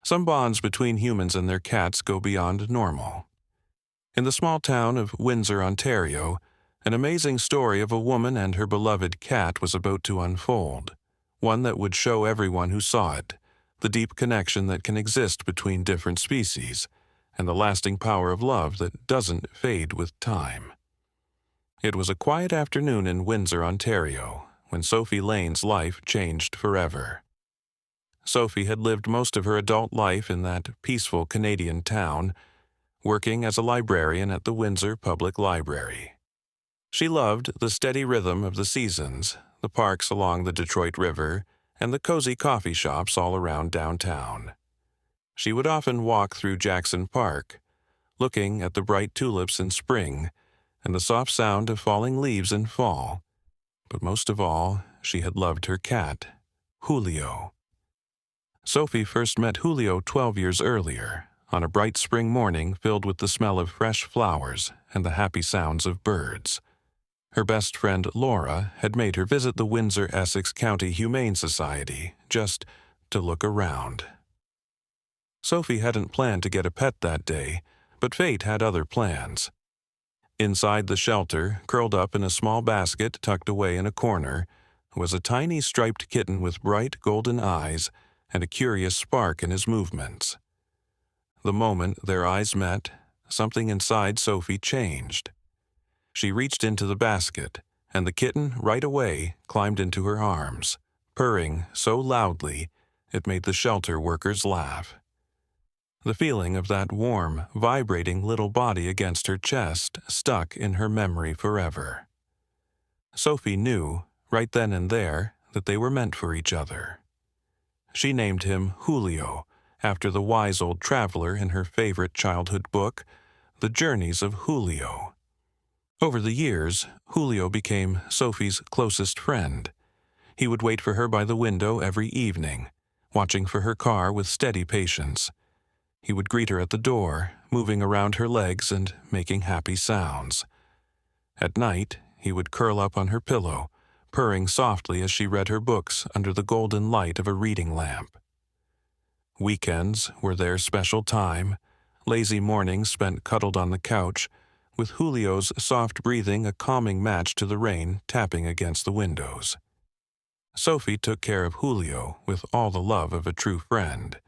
Some bonds between humans and their cats go beyond normal. In the small town of Windsor, Ontario, an amazing story of a woman and her beloved cat was about to unfold, one that would show everyone who saw it the deep connection that can exist between different species and the lasting power of love that doesn't fade with time. It was a quiet afternoon in Windsor, Ontario, when Sophie Lane's life changed forever. Sophie had lived most of her adult life in that peaceful Canadian town, working as a librarian at the Windsor Public Library. She loved the steady rhythm of the seasons, the parks along the Detroit River, and the cozy coffee shops all around downtown. She would often walk through Jackson Park, looking at the bright tulips in spring and the soft sound of falling leaves in fall. But most of all, she had loved her cat, Julio. Sophie first met Julio 12 years earlier, on a bright spring morning filled with the smell of fresh flowers and the happy sounds of birds. Her best friend Laura had made her visit the Windsor-Essex County Humane Society just to look around. Sophie hadn't planned to get a pet that day, but fate had other plans. Inside the shelter, curled up in a small basket tucked away in a corner, was a tiny striped kitten with bright golden eyes and a curious spark in his movements. The moment their eyes met, something inside Sophie changed. She reached into the basket, and the kitten right away climbed into her arms, purring so loudly it made the shelter workers laugh. The feeling of that warm, vibrating little body against her chest stuck in her memory forever. Sophie knew, right then and there, that they were meant for each other. She named him Julio, after the wise old traveler in her favorite childhood book, The Journeys of Julio. Over the years, Julio became Sophie's closest friend. He would wait for her by the window every evening, watching for her car with steady patience. He would greet her at the door, moving around her legs and making happy sounds. At night, he would curl up on her pillow, purring softly as she read her books under the golden light of a reading lamp. Weekends were their special time, lazy mornings spent cuddled on the couch, with Julio's soft breathing a calming match to the rain tapping against the windows. Sophie took care of Julio with all the love of a true friend.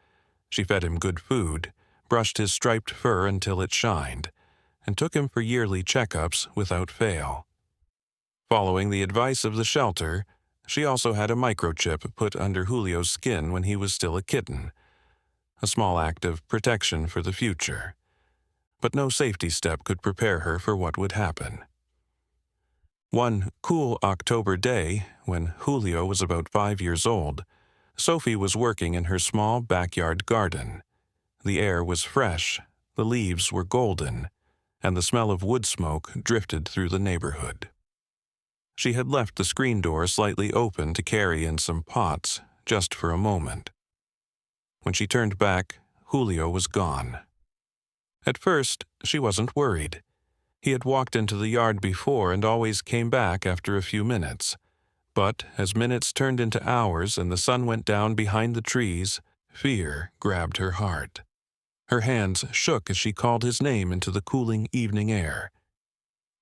She fed him good food, brushed his striped fur until it shined, and took him for yearly checkups without fail. Following the advice of the shelter, she also had a microchip put under Julio's skin when he was still a kitten, a small act of protection for the future. But no safety step could prepare her for what would happen. One cool October day, when Julio was about 5 years old, Sophie was working in her small backyard garden. The air was fresh, the leaves were golden, and the smell of wood smoke drifted through the neighborhood. She had left the screen door slightly open to carry in some pots, just for a moment. When she turned back, Julio was gone. At first, she wasn't worried. He had walked into the yard before and always came back after a few minutes. But as minutes turned into hours and the sun went down behind the trees, fear grabbed her heart. Her hands shook as she called his name into the cooling evening air.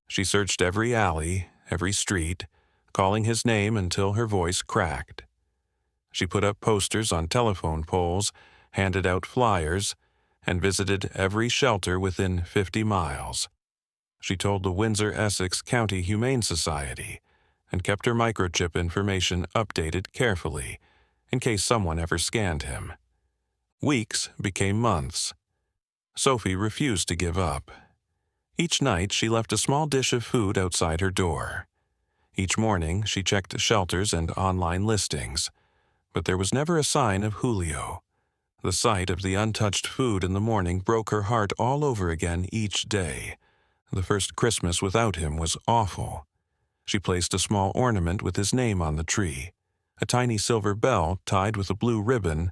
She searched every alley, every street, calling his name until her voice cracked. She put up posters on telephone poles, handed out flyers, and visited every shelter within 50 miles. She told the Windsor-Essex County Humane Society and kept her microchip information updated carefully in case someone ever scanned him. Weeks became months. Sophie refused to give up. Each night she left a small dish of food outside her door. Each morning she checked shelters and online listings, but there was never a sign of Julio. The sight of the untouched food in the morning broke her heart all over again each day. The first Christmas without him was awful. She placed a small ornament with his name on the tree, a tiny silver bell tied with a blue ribbon,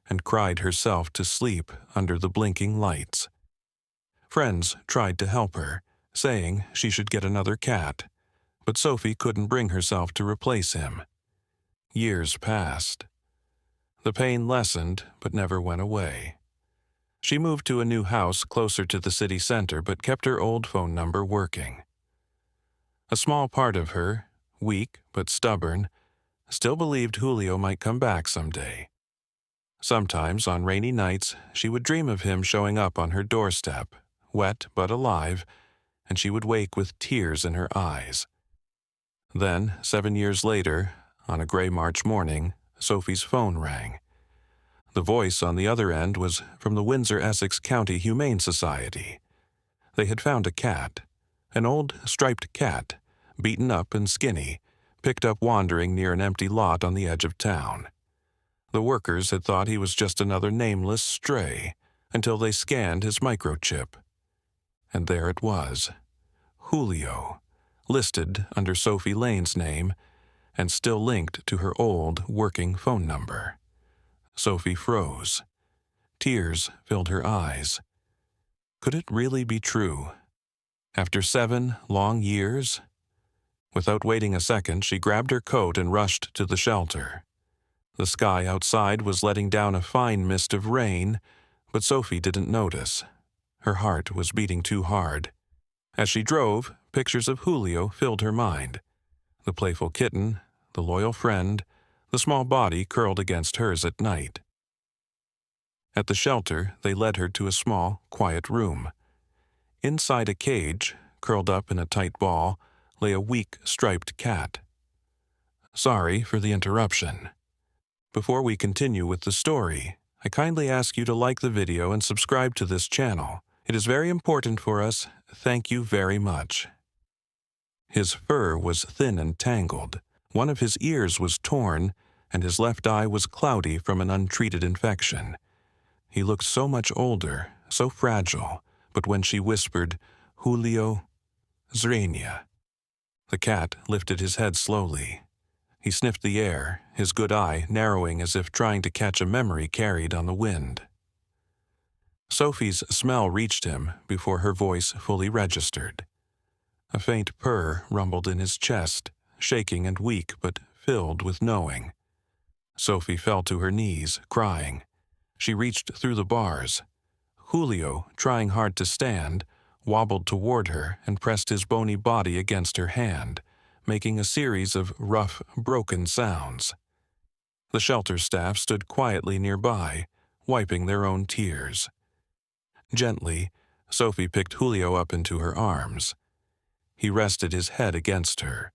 and cried herself to sleep under the blinking lights. Friends tried to help her, saying she should get another cat, but Sophie couldn't bring herself to replace him. Years passed. The pain lessened, but never went away. She moved to a new house closer to the city center, but kept her old phone number working. A small part of her, weak but stubborn, still believed Julio might come back someday. Sometimes, on rainy nights, she would dream of him showing up on her doorstep, wet but alive, and she would wake with tears in her eyes. Then, 7 years later, on a gray March morning, Sophie's phone rang. The voice on the other end was from the Windsor-Essex County Humane Society. They had found a cat, an old striped cat, beaten up and skinny, picked up wandering near an empty lot on the edge of town. The workers had thought he was just another nameless stray until they scanned his microchip. And there it was, Julio, listed under Sophie Lane's name and still linked to her old working phone number. Sophie froze. Tears filled her eyes. Could it really be true? After 7 long years? Without waiting a second, she grabbed her coat and rushed to the shelter. The sky outside was letting down a fine mist of rain, but Sophie didn't notice. Her heart was beating too hard. As she drove, pictures of Julio filled her mind. The playful kitten, the loyal friend, the small body curled against hers at night. At the shelter, they led her to a small, quiet room. Inside a cage, curled up in a tight ball, lay a weak, striped cat. Sorry for the interruption. Before we continue with the story, I kindly ask you to like the video and subscribe to this channel. It is very important for us. Thank you very much. His fur was thin and tangled. One of his ears was torn, and his left eye was cloudy from an untreated infection. He looked so much older, so fragile, but when she whispered, "Julio, Zrenia," the cat lifted his head slowly. He sniffed the air, his good eye narrowing as if trying to catch a memory carried on the wind. Sophie's smell reached him before her voice fully registered. A faint purr rumbled in his chest, shaking and weak but filled with knowing. Sophie fell to her knees, crying. She reached through the bars. Julio, trying hard to stand, wobbled toward her and pressed his bony body against her hand, making a series of rough, broken sounds. The shelter staff stood quietly nearby, wiping their own tears. Gently, Sophie picked Julio up into her arms. He rested his head against her,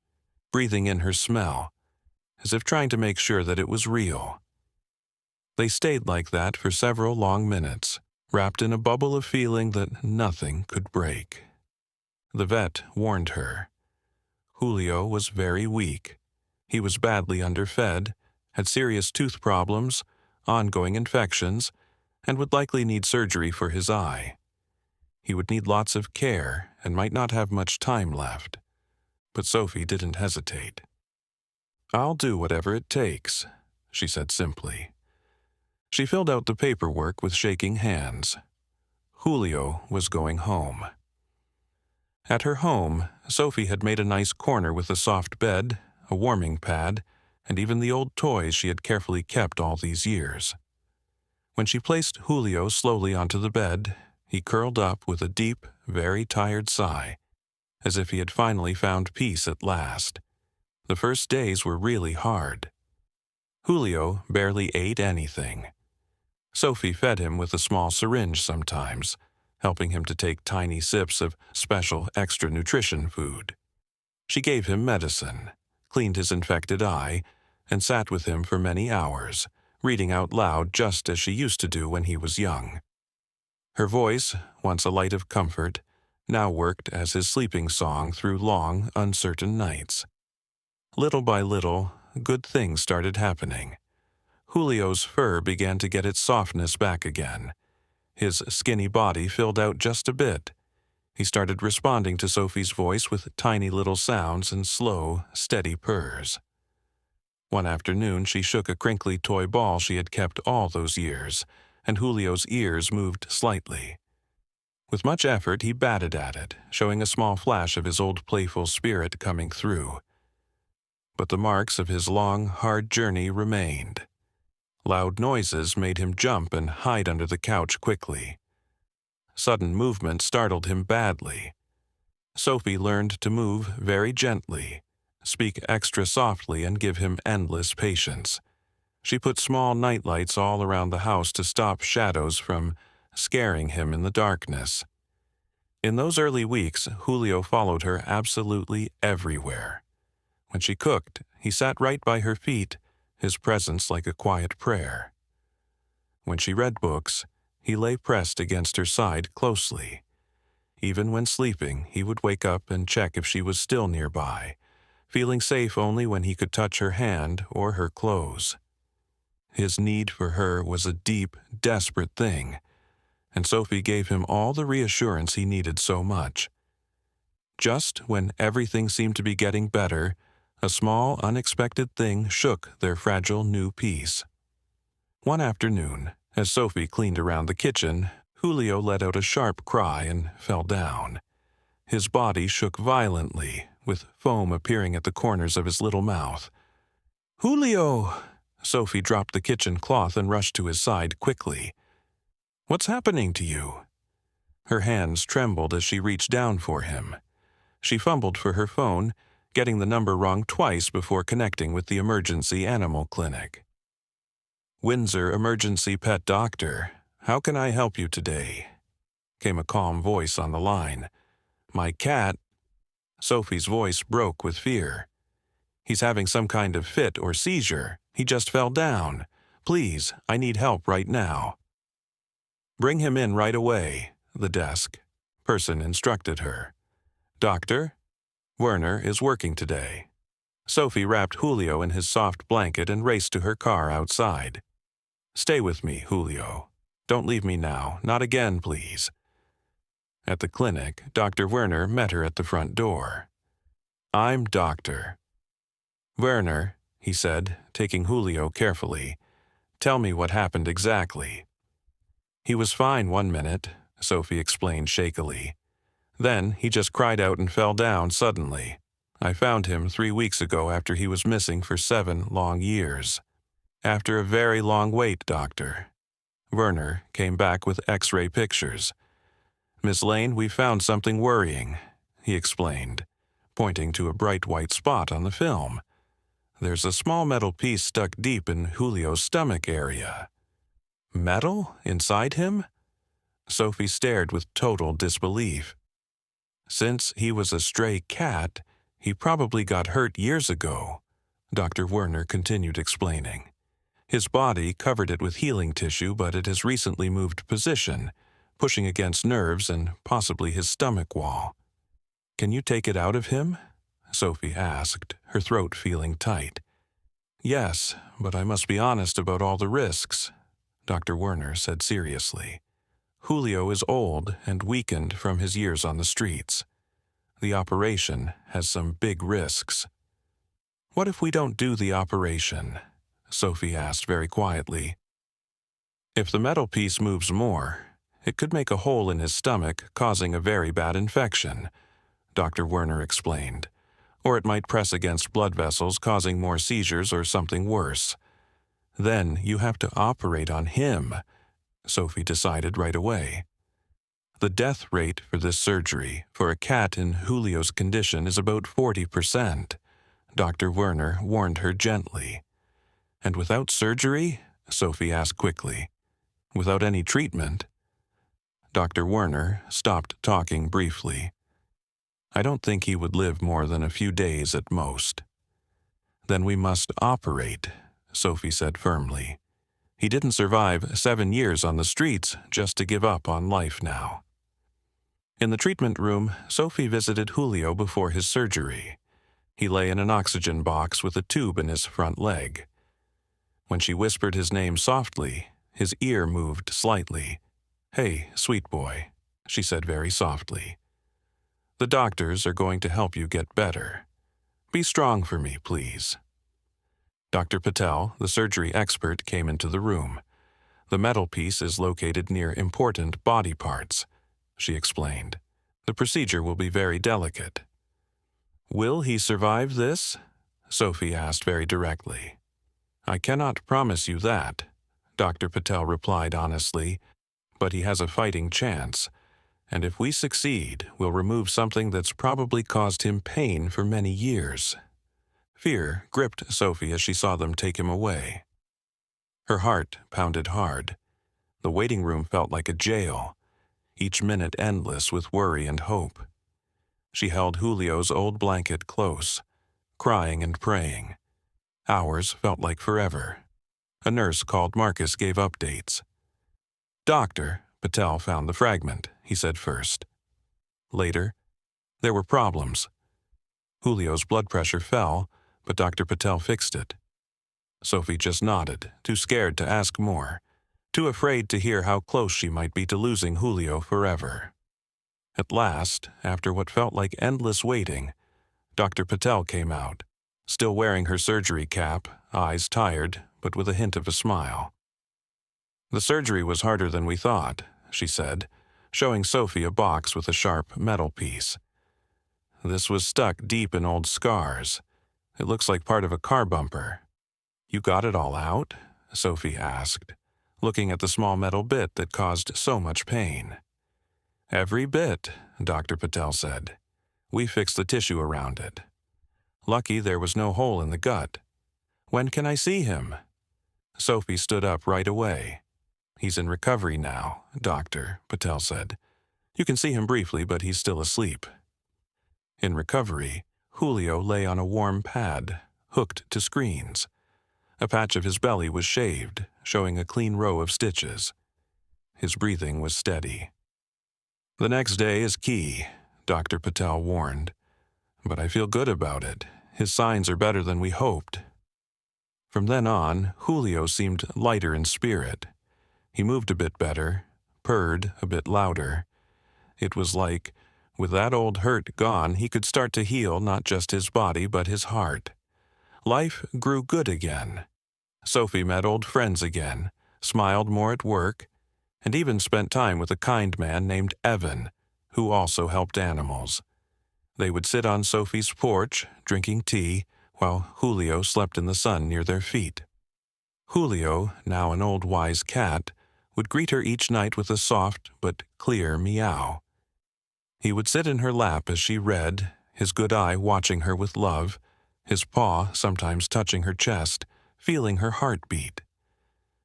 breathing in her smell, as if trying to make sure that it was real. They stayed like that for several long minutes, wrapped in a bubble of feeling that nothing could break. The vet warned her. Julio was very weak. He was badly underfed, had serious tooth problems, ongoing infections, and would likely need surgery for his eye. He would need lots of care and might not have much time left. But Sophie didn't hesitate. "I'll do whatever it takes," she said simply. She filled out the paperwork with shaking hands. Julio was going home. At her home, Sophie had made a nice corner with a soft bed, a warming pad, and even the old toys she had carefully kept all these years. When she placed Julio slowly onto the bed, he curled up with a deep, very tired sigh, as if he had finally found peace at last. The first days were really hard. Julio barely ate anything. Sophie fed him with a small syringe sometimes, helping him to take tiny sips of special extra nutrition food. She gave him medicine, cleaned his infected eye, and sat with him for many hours, reading out loud just as she used to do when he was young. Her voice, once a light of comfort, now worked as his sleeping song through long, uncertain nights. Little by little, good things started happening. Julio's fur began to get its softness back again. His skinny body filled out just a bit. He started responding to Sophie's voice with tiny little sounds and slow, steady purrs. One afternoon, she shook a crinkly toy ball she had kept all those years, and Julio's ears moved slightly. With much effort, he batted at it, showing a small flash of his old playful spirit coming through. But the marks of his long, hard journey remained. Loud noises made him jump and hide under the couch quickly. Sudden movement startled him badly. Sophie learned to move very gently, speak extra softly, and give him endless patience. She put small nightlights all around the house to stop shadows from scaring him in the darkness. In those early weeks, Julio followed her absolutely everywhere. When she cooked, he sat right by her feet, his presence like a quiet prayer. When she read books, he lay pressed against her side closely. Even when sleeping, he would wake up and check if she was still nearby, feeling safe only when he could touch her hand or her clothes. His need for her was a deep, desperate thing, and Sophie gave him all the reassurance he needed so much. Just when everything seemed to be getting better, a small, unexpected thing shook their fragile new peace. One afternoon, as Sophie cleaned around the kitchen, Julio let out a sharp cry and fell down. His body shook violently, with foam appearing at the corners of his little mouth. "Julio!" Sophie dropped the kitchen cloth and rushed to his side quickly. "What's happening to you?" Her hands trembled as she reached down for him. She fumbled for her phone, getting the number wrong twice before connecting with the emergency animal clinic. "Windsor Emergency Pet Doctor, how can I help you today?" came a calm voice on the line. "My cat—" Sophie's voice broke with fear. "He's having some kind of fit or seizure. He just fell down. Please, I need help right now." "Bring him in right away," the desk person instructed her. "Doctor, Werner is working today." Sophie wrapped Julio in his soft blanket and raced to her car outside. "Stay with me, Julio. Don't leave me now. Not again, please." At the clinic, Dr. Werner met her at the front door. "I'm Doctor Werner," he said, taking Julio carefully. "Tell me what happened exactly." "He was fine 1 minute," Sophie explained shakily. "Then he just cried out and fell down suddenly. I found him 3 weeks ago after he was missing for 7 long years. After a very long wait, Doctor." Werner came back with X-ray pictures. "Miss Lane, we found something worrying," he explained, pointing to a bright white spot on the film. "There's a small metal piece stuck deep in Julio's stomach area." "Metal? Inside him?" Sophie stared with total disbelief. "Since he was a stray cat, he probably got hurt years ago," Dr. Werner continued explaining. "His body covered it with healing tissue, but it has recently moved position, pushing against nerves and possibly his stomach wall." "Can you take it out of him?" Sophie asked, her throat feeling tight. "Yes, but I must be honest about all the risks," Dr. Werner said seriously. "Julio is old and weakened from his years on the streets. The operation has some big risks." "What if we don't do the operation?" Sophie asked very quietly. "If the metal piece moves more, it could make a hole in his stomach, causing a very bad infection," Dr. Werner explained. "Or it might press against blood vessels, causing more seizures or something worse. Then you have to operate on him," Sophie decided right away. "The death rate for this surgery for a cat in Julio's condition is about 40%, Dr. Werner warned her gently. "And without surgery?" Sophie asked quickly. "Without any treatment?" Dr. Werner stopped talking briefly. "I don't think he would live more than a few days at most." "Then we must operate," Sophie said firmly. "He didn't survive 7 years on the streets just to give up on life now." In the treatment room, Sophie visited Julio before his surgery. He lay in an oxygen box with a tube in his front leg. When she whispered his name softly, his ear moved slightly. "Hey, sweet boy," she said very softly. "The doctors are going to help you get better. Be strong for me, please." Dr. Patel, the surgery expert, came into the room. "The metal piece is located near important body parts," she explained. "The procedure will be very delicate." "Will he survive this?" Sophie asked very directly. "I cannot promise you that," Dr. Patel replied honestly, "but he has a fighting chance. And if we succeed, we'll remove something that's probably caused him pain for many years." Fear gripped Sophie as she saw them take him away. Her heart pounded hard. The waiting room felt like a jail, each minute endless with worry and hope. She held Julio's old blanket close, crying and praying. Hours felt like forever. A nurse called Marcus gave updates. "Doctor," Patel found the fragment, he said first. Later, there were problems. Julio's blood pressure fell, but Dr. Patel fixed it. Sophie just nodded, too scared to ask more, too afraid to hear how close she might be to losing Julio forever. At last, after what felt like endless waiting, Dr. Patel came out, still wearing her surgery cap, eyes tired, but with a hint of a smile. "The surgery was harder than we thought," she said, showing Sophie a box with a sharp metal piece. "This was stuck deep in old scars. It looks like part of a car bumper." "You got it all out?" Sophie asked, looking at the small metal bit that caused so much pain. "Every bit," Dr. Patel said. "We fixed the tissue around it. Lucky there was no hole in the gut. When can I see him?" Sophie stood up right away. "He's in recovery now, Doctor," Patel said. "You can see him briefly, but he's still asleep." In recovery, Julio lay on a warm pad, hooked to screens. A patch of his belly was shaved, showing a clean row of stitches. His breathing was steady. "The next day is key," Dr. Patel warned. "But I feel good about it. His signs are better than we hoped." From then on, Julio seemed lighter in spirit. He moved a bit better, purred a bit louder. It was like, with that old hurt gone, he could start to heal not just his body but his heart. Life grew good again. Sophie met old friends again, smiled more at work, and even spent time with a kind man named Evan, who also helped animals. They would sit on Sophie's porch, drinking tea, while Julio slept in the sun near their feet. Julio, now an old wise cat, would greet her each night with a soft but clear meow. He would sit in her lap as she read, his good eye watching her with love, his paw sometimes touching her chest, feeling her heartbeat.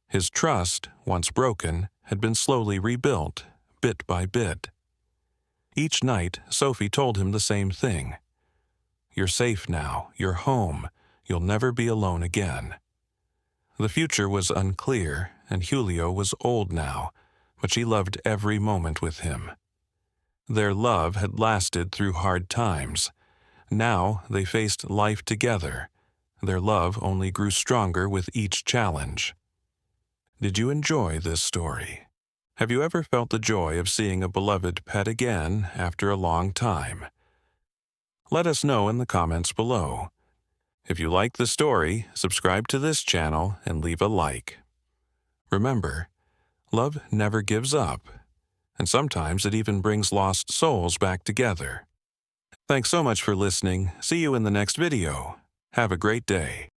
His trust, once broken, had been slowly rebuilt, bit by bit. Each night, Sophie told him the same thing. "You're safe now, you're home, you'll never be alone again." The future was unclear, and Julio was old now, but she loved every moment with him. Their love had lasted through hard times. Now they faced life together. Their love only grew stronger with each challenge. Did you enjoy this story? Have you ever felt the joy of seeing a beloved pet again after a long time? Let us know in the comments below. If you like the story, subscribe to this channel and leave a like. Remember, love never gives up, and sometimes it even brings lost souls back together. Thanks so much for listening. See you in the next video. Have a great day.